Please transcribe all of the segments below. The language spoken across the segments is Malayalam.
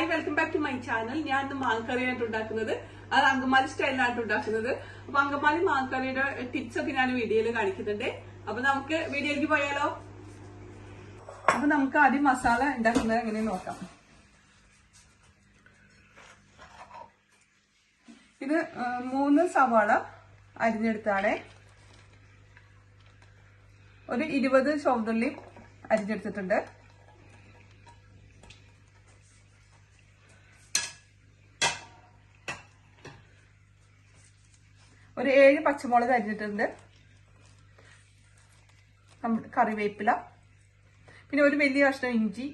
Hi, welcome back to my channel. ഞാൻ ഇന്ന് മാങ്ങക്കറിയായിട്ട് ഉണ്ടാക്കുന്നത്. അത് അങ്കമാലി സ്റ്റൈലിലാണ് ഉണ്ടാക്കുന്നത്. അപ്പൊ അങ്കമാലി മാങ്ങക്കറിയുടെ ടിപ്സ് ഒക്കെ ഞാൻ വീഡിയോയിൽ കാണിക്കുന്നുണ്ട്. അപ്പൊ നമുക്ക് വീഡിയോയിലേക്ക് പോയാലോ? അപ്പൊ നമുക്ക് ആദ്യം മസാല ഉണ്ടാക്കുന്നത് എങ്ങനെ നോക്കാം. ഇത് 3 സവാള അരിഞ്ഞെടുത്താണ്. ഒരു 20 ചുവന്നുള്ളി അരിഞ്ഞെടുത്തിട്ടുണ്ട്. ഒരു 7 പച്ചമുളക് അരിഞ്ഞിട്ടുണ്ട്. കറിവേപ്പില, പിന്നെ ഒരു വലിയ കഷ്ണം ഇഞ്ചി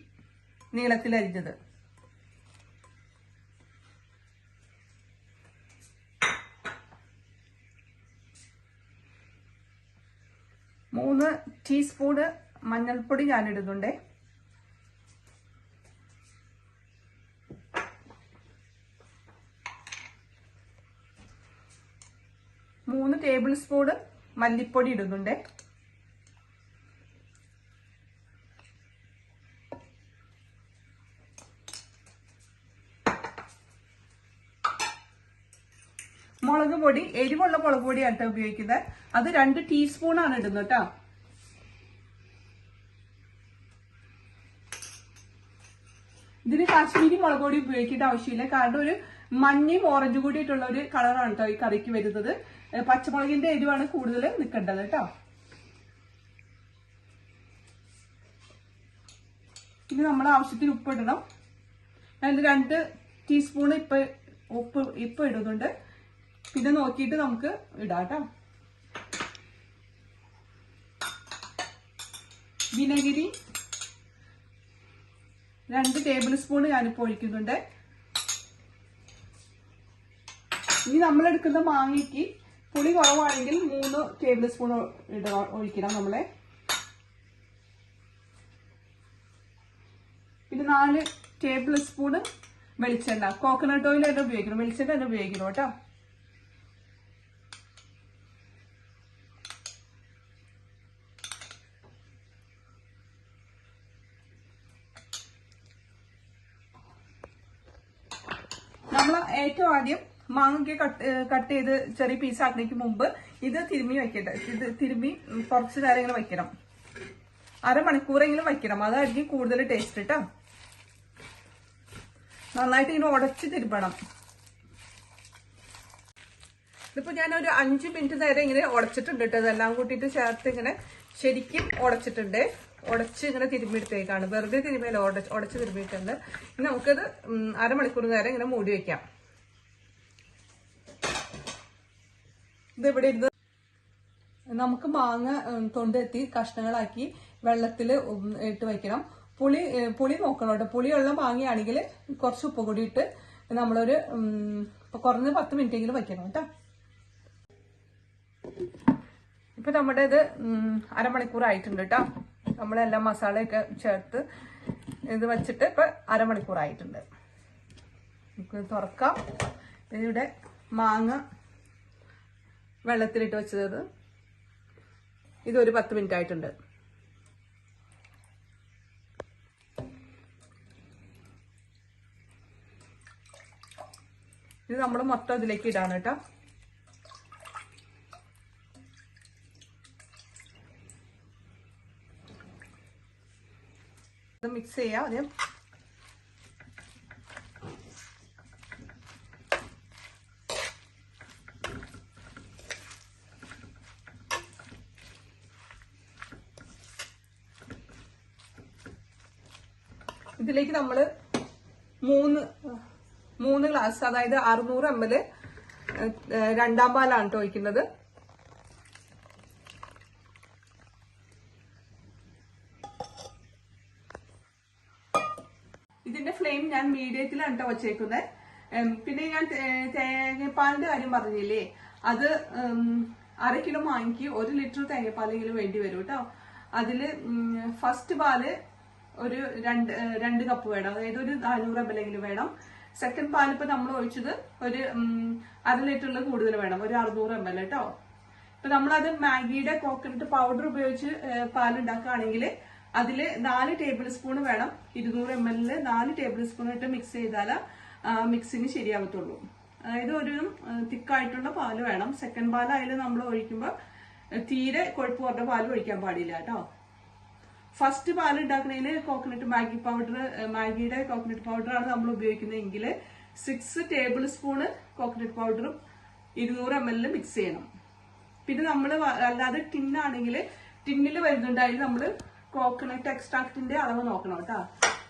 നീളത്തിൽ അരിഞ്ഞത്. മൂന്ന് ടീസ്പൂണ് മഞ്ഞൾപ്പൊടി ഞാൻ ഇടുന്നുണ്ട്. 3 ടേബിൾ സ്പൂണ് മല്ലിപ്പൊടി ഇടുന്നുണ്ട്. മുളക് പൊടി, എരിവുള്ള മുളക് പൊടിയാണ് ഉപയോഗിക്കുന്നത്. അത് 2 ടീസ്പൂണാണ് ഇടുന്നത് കേട്ടോ. ഇതിന് കാശ്മീരി മുളക് പൊടി ഉപയോഗിക്കേണ്ട ആവശ്യമില്ല. കാരണം ഒരു മഞ്ഞയും ഓറഞ്ചും കൂടിയിട്ടുള്ള ഒരു കളറാണ് കേട്ടോ ഈ കറിക്ക് വരുന്നത്. പച്ചമുളകിന്റെ എരിവാണ് കൂടുതൽ നിൽക്കേണ്ടത് കേട്ടോ. ഇനി നമ്മൾ ആവശ്യത്തിന് ഉപ്പ് ഇടണം. ഞാൻ 2 ടീസ്പൂണ് ഉപ്പ് ഇടുന്നുണ്ട്. പിന്നെ നോക്കിയിട്ട് നമുക്ക് ഇടാം കേട്ടോ. വിനെഗിരി 2 ടേബിൾ സ്പൂണ് ഞാനിപ്പോൾ ഒഴിക്കുന്നുണ്ട്. ഇനി നമ്മൾ എടുക്കുന്ന മാങ്ങയ്ക്ക് പുളി കുറവാണെങ്കിൽ 3 ടേബിൾ സ്പൂൺ ഒഴിക്കണം നമ്മളെ. പിന്നെ 4 ടേബിൾ സ്പൂണ് വെളിച്ചെണ്ണ, കോക്കനട്ട് ഓയിൽ തന്നെ ഉപയോഗിക്കണം, വെളിച്ചെണ്ണ തന്നെ ഉപയോഗിക്കണം കേട്ടോ. നമ്മൾ ഏറ്റവും ആദ്യം മാങ്ങയ്ക്ക് കട്ട് ചെയ്ത് ചെറിയ പീസാക്കുന്നതിന് മുമ്പ് ഇത് തിരുമ്മി വെക്കട്ടെ. ഇത് തിരുമ്മി കുറച്ച് നേരം ഇങ്ങനെ വെക്കണം. അരമണിക്കൂറെങ്കിലും വെക്കണം. അതായിരിക്കും കൂടുതൽ ടേസ്റ്റ് കേട്ടോ. നന്നായിട്ട് ഇങ്ങനെ ഉടച്ച് തിരുമ്പണം. ഇതിപ്പോ ഞാനൊരു 5 മിനിറ്റ് നേരം ഇങ്ങനെ ഉടച്ചിട്ടുണ്ട് കേട്ടോ. ഇതെല്ലാം കൂട്ടിയിട്ട് ചേർത്ത് ഇങ്ങനെ ശരിക്കും ഉടച്ചിട്ടുണ്ട്. ഉടച്ച് ഇങ്ങനെ തിരുമ്മിയെടുത്തേക്കാണ്. വെറുതെ തിരുമ്മിയല്ല, ഉടച്ച് തിരുമ്മിയിട്ടുണ്ട്. ഇനി നമുക്കത് അരമണിക്കൂർ നേരം ഇങ്ങനെ മൂടി വെക്കാം. ഇതിവിടെ ഇരുന്ന് നമുക്ക് മാങ്ങ തൊണ്ടെത്തി കഷ്ണങ്ങളാക്കി വെള്ളത്തിൽ ഇട്ട് വയ്ക്കണം. പുളി നോക്കണം കേട്ടോ. പുളിയുള്ള മാങ്ങയാണെങ്കിൽ കുറച്ച് ഉപ്പ് കൂടി ഇട്ട് നമ്മളൊരു കുറഞ്ഞ 10 മിനിറ്റെങ്കിലും വയ്ക്കണം കേട്ടോ. ഇപ്പൊ നമ്മുടെ ഇത് അരമണിക്കൂർ ആയിട്ടുണ്ട് കേട്ടോ. നമ്മളെല്ലാം മസാലയൊക്കെ ചേർത്ത് ഇത് വെച്ചിട്ട് ഇപ്പൊ അരമണിക്കൂർ ആയിട്ടുണ്ട്. നമുക്ക് തുറക്കാം. ഇവിടെ മാങ്ങ വെള്ളത്തിലിട്ട് വെച്ചത് ഇതൊരു 10 മിനിറ്റ് ആയിട്ടുണ്ട്. ഇത് നമ്മൾ മൊത്തം ഇതിലേക്ക് ഇടാണ് കേട്ടോ. ഇത് മിക്സ് ചെയ്യാം ആദ്യം. ഇതിലേക്ക് നമ്മൾ 3 ഗ്ലാസ്, അതായത് 600 ml രണ്ടാം പാലാണ് കേട്ടോ ഒഴിക്കുന്നത്. ഇതിന്റെ ഫ്ലെയിം ഞാൻ മീഡിയത്തിലാണ് കേട്ടോ വച്ചേക്കുന്നത്. പിന്നെ ഞാൻ തേങ്ങാപ്പാലിന്റെ കാര്യം പറഞ്ഞില്ലേ, അത് 1/2 കിലോ മാങ്ങയ്ക്ക് 1 ലിറ്റർ തേങ്ങാപ്പാലെങ്കിലും വേണ്ടി വരും കേട്ടോ. അതില് ഫസ്റ്റ് പാല് ഒരു 2 കപ്പ് വേണം, അതായത് ഒരു 400 ml വേണം. സെക്കൻഡ് പാൽ ഇപ്പൊ നമ്മൾ ഒഴിച്ചത് ഒരു 1/2 ലിറ്ററിൽ കൂടുതൽ വേണം, ഒരു 600 ml കേട്ടോ. ഇപ്പൊ നമ്മളത് മാഗിയുടെ കോക്കനട്ട് പൗഡർ ഉപയോഗിച്ച് പാലുണ്ടാക്കുകയാണെങ്കിൽ അതിൽ 4 ടേബിൾ സ്പൂൺ വേണം. 200 ml 4 ടേബിൾ സ്പൂൺ ഇട്ട് മിക്സ് ചെയ്താൽ മിക്സിങ് ശരിയാവത്തുള്ളൂ. അതായത് ഒരു തിക്കായിട്ടുള്ള പാല് വേണം. സെക്കൻഡ് പാലായാലും നമ്മൾ ഒഴിക്കുമ്പോൾ തീരെ കൊഴുപ്പ് കുറഞ്ഞ പാല് ഒഴിക്കാൻ പാടില്ല കേട്ടോ. ഫസ്റ്റ് പാൽ ഉണ്ടാക്കുന്നതിന് കോക്കനട്ട് മാഗിയുടെ കോക്കനട്ട് പൗഡറാണ് നമ്മൾ ഉപയോഗിക്കുന്നതെങ്കിൽ 6 ടേബിൾ സ്പൂണ് കോക്കനട്ട് പൗഡറും 200 ml മിക്സ് ചെയ്യണം. പിന്നെ നമ്മൾ അല്ലാതെ ടിന്നാണെങ്കിൽ ടിന്നിൽ വരുന്നുണ്ടായാലും നമ്മൾ കോക്കനട്ട് എക്സ്ട്രാക്റ്റിന്റെ അളവ് നോക്കണം കേട്ടോ.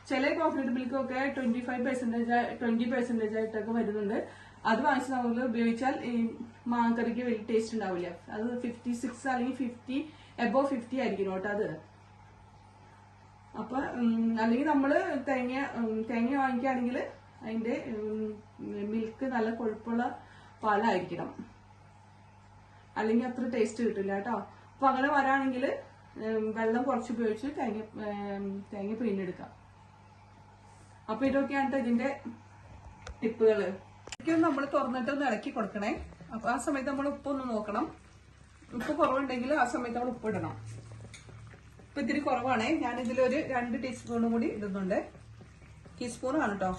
ചില കോക്കനട്ട് മിൽക്കൊക്കെ 20% ആയിട്ടൊക്കെ വരുന്നുണ്ട്. അത് വാങ്ങിച്ച് നമ്മൾ ഉപയോഗിച്ചാൽ ഈ മാങ്ങക്കറിക്ക് വലിയ ടേസ്റ്റ് ഉണ്ടാവില്ല. അത് 56 അല്ലെങ്കിൽ 50 എബോവ് 50 ആയിരിക്കും കേട്ടോ അത്. അപ്പൊ അല്ലെങ്കിൽ നമ്മള് തേങ്ങ വാങ്ങിക്കുകയാണെങ്കിൽ അതിന്റെ മിൽക്ക് നല്ല കൊഴുപ്പുള്ള പാലായിരിക്കണം, അല്ലെങ്കിൽ അത്ര ടേസ്റ്റ് കിട്ടില്ല കേട്ടോ. അപ്പൊ അങ്ങനെ വരാണെങ്കിൽ വെള്ളം കുറച്ച് ഉപയോഗിച്ച് തേങ്ങ പിഴിഞ്ഞെടുക്കാം. അപ്പൊ ഇതൊക്കെയാണ് ഇതിന്റെ ടിപ്പുകള്. ശരിക്കും നമ്മൾ തുറന്നിട്ടൊന്ന് ഇളക്കി കൊടുക്കണേ. അപ്പൊ ആ സമയത്ത് നമ്മൾ ഉപ്പൊന്ന് നോക്കണം. ഉപ്പ് കുറവുണ്ടെങ്കിൽ ആ സമയത്ത് നമ്മൾ ഉപ്പ് ഇടണം. ഇപ്പൊ ഇത്തിരി കുറവാണേ. ഞാനിതിലൊരു 2 ടീസ്പൂണും കൂടി ഇടുന്നുണ്ട്. ടീസ്പൂണാണ് കേട്ടോ.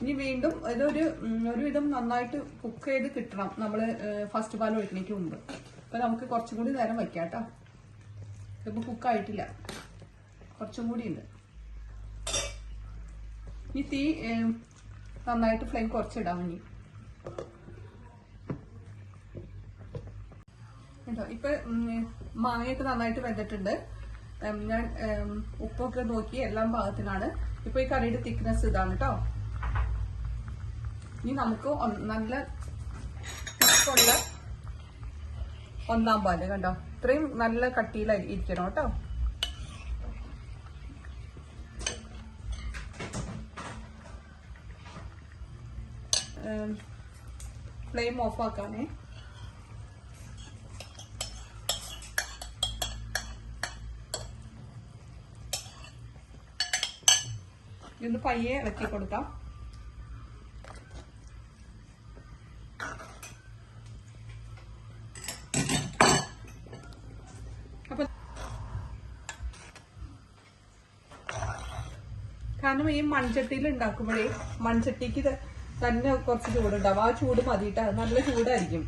ഇനി വീണ്ടും ഒരുവിധം നന്നായിട്ട് കുക്ക് ചെയ്ത് കിട്ടണം നമ്മള് ഫസ്റ്റ് പാൽ ഒഴിക്കണേക്ക് മുമ്പ്. അപ്പൊ നമുക്ക് കുറച്ചും കൂടി നേരം വയ്ക്കാം കേട്ടോ. ഇപ്പൊ കുക്കായിട്ടില്ല, കുറച്ചും കൂടി ഉണ്ട്. ഈ തീ നന്നായിട്ട് ഫ്ലെയിം കുറച്ചിടാം. ഇനി കേട്ടോ ഇപ്പൊ മാങ്ങയൊക്കെ നന്നായിട്ട് വെന്തിട്ടുണ്ട്. ഞാൻ ഉപ്പൊക്കെ നോക്കി എല്ലാം പാകത്തിനാണ്. ഇപ്പൊ ഈ കറിയുടെ തിക്നെസ് ഇതാണ് കേട്ടോ. ഇനി നമുക്ക് നല്ല തിക്കുള്ള 1-ാം പാല് കണ്ടോ. ഇത്രയും നല്ല കട്ടിയിലിരിക്കണം കേട്ടോ. ഫ്ലെയിം ഓഫ് ആക്കാനേ. ഇതൊന്ന് പയ്യെ ഇളക്കി കൊടുക്കാം. കാരണം ഈ മൺചട്ടിയിൽ ഉണ്ടാക്കുമ്പോഴേ മൺചട്ടിക്ക് തന്നെ കുറച്ച് ചൂടുണ്ടാവും. ആ ചൂട് മതിയിട്ട് നല്ല ചൂടായിരിക്കും.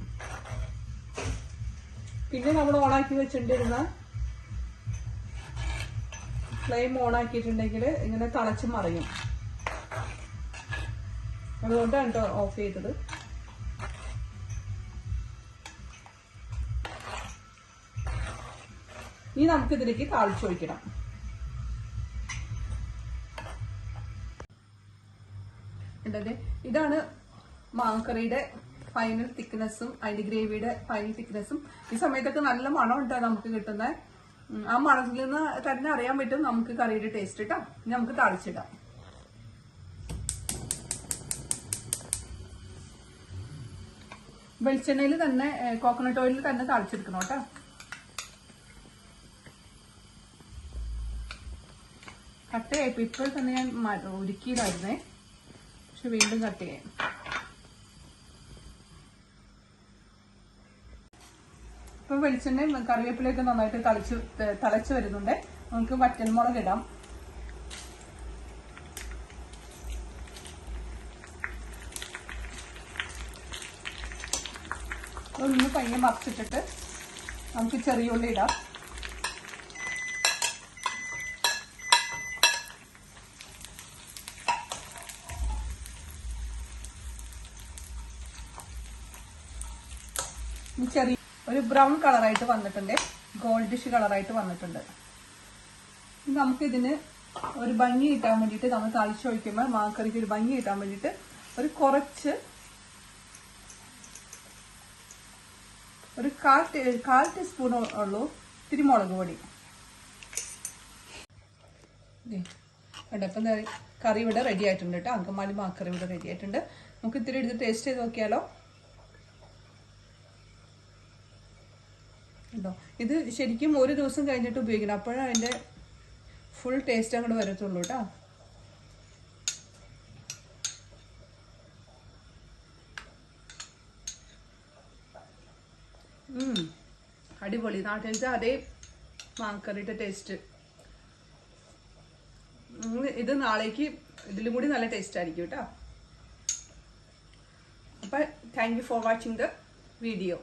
പിന്നെ നമ്മൾ ഓണാക്കി വെച്ചിട്ടിരുന്ന ഫ്ലെയിം ഓണാക്കിയിട്ടുണ്ടെങ്കിൽ ഇങ്ങനെ തിളച്ച് മറിയും. അതുകൊണ്ടാണ് കേട്ടോ ഓഫ് ചെയ്തത്. ഇനി നമുക്കിതിലേക്ക് താളിച്ചൊഴിക്കണം. ഇതാണ് മാങ്ങക്കറിയുടെ ഫൈനൽ തിക്നെസ്സും അതിന്റെ ഗ്രേവിയുടെ ഫൈനൽ തിക്നെസ്സും. ഈ സമയത്തൊക്കെ നല്ല മണം ഉണ്ടാ നമുക്ക് കിട്ടുന്നത്. ആ മണത്തിൽ നിന്ന് തന്നെ അറിയാൻ പറ്റും നമുക്ക് കറിയുടെ ടേസ്റ്റ് ഇട്ടാ. ഇനി നമുക്ക് താളിച്ചിടാം. വെളിച്ചെണ്ണയിൽ തന്നെ കോക്കനട്ട് ഓയിലിൽ തന്നെ താളിച്ചെടുക്കണം കേട്ടോ. കട്ടയായിപ്പോ ഇപ്പോൾ തന്നെ ഞാൻ ഒരുക്കിയതായിരുന്നേ, പക്ഷെ വീണ്ടും കട്ട് ചെയ്യാം. ഇപ്പൊ വെളിച്ചെണ്ണയും കറിവേപ്പിലയൊക്കെ നന്നായിട്ട് തിളച്ച് വരുന്നുണ്ട്. നമുക്ക് വറ്റൽമുളക് ഇടാം. ഒന്ന് പയ്യെ മറിച്ചിട്ടിട്ട് നമുക്ക് ചെറിയ ഉള്ളി ഇടാം. ചെറിയ ഒരു ബ്രൗൺ കളറായിട്ട് വന്നിട്ടുണ്ട്, ഗോൾഡിഷ് കളറായിട്ട് വന്നിട്ടുണ്ട്. നമുക്കിതിന് ഒരു ഭംഗി കിട്ടാൻ വേണ്ടിയിട്ട് നമ്മൾ താളിച്ചൊഴിക്കുമ്പോൾ മാങ്ങക്കറിക്ക് ഒരു ഭംഗി കിട്ടാൻ വേണ്ടിയിട്ട് ഒരു കാൽ ടീസ്പൂൺ ഉള്ളൂ ഇത്തിരി മുളക് പൊടി. ഇപ്പം കറി ഇവിടെ റെഡി ആയിട്ടുണ്ട് കേട്ടോ. അങ്കമാലി മാങ്ങക്കറി ഇവിടെ റെഡി ആയിട്ടുണ്ട്. നമുക്ക് ഇത്തിരി എടുത്ത് ടേസ്റ്റ് ചെയ്ത് നോക്കിയാലോ. ഇത് ശരിക്കും ഒരു ദിവസം കഴിഞ്ഞിട്ട് ഉപയോഗിക്കണം, അപ്പോഴാണ് അതിന്റെ ഫുൾ ടേസ്റ്റ് അങ്ങോട്ട് വരത്തുള്ളൂ കേട്ടോ. അടിപൊളി നാട്ടിലത്തെ അതേ മാങ്ങക്കറിയുടെ ടേസ്റ്റ്. ഇത് നാളേക്ക് ഇതിലും കൂടി നല്ല ടേസ്റ്റ് ആയിരിക്കും കേട്ടോ. അപ്പൊ thank you for watching the video.